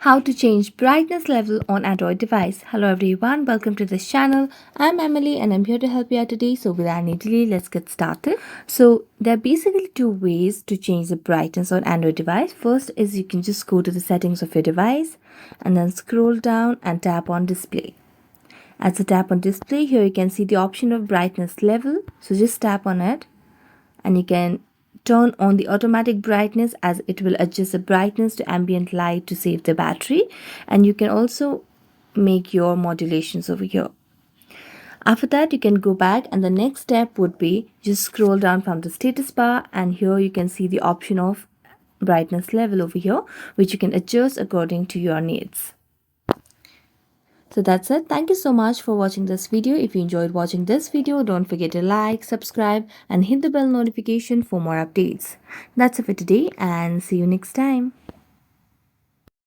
How to change brightness level on Android device. Hello everyone, welcome to this channel. I'm Emily and I'm here to help you out today. So without any delay, let's get started. So there are basically two ways to change the brightness on Android device. First is you can just go to the settings of your device and then scroll down and tap on display. As you tap on display, here you can see the option of brightness level. So just tap on it and you can turn on the automatic brightness, as it will adjust the brightness to ambient light to save the battery, and you can also make your modulations over here. After that, you can go back, and the next step would be just scroll down from the status bar, and here you can see the option of brightness level over here, which you can adjust according to your needs. So that's it. Thank you so much for watching this video. If you enjoyed watching this video, don't forget to like, subscribe and hit the bell notification for more updates. That's it for today and see you next time.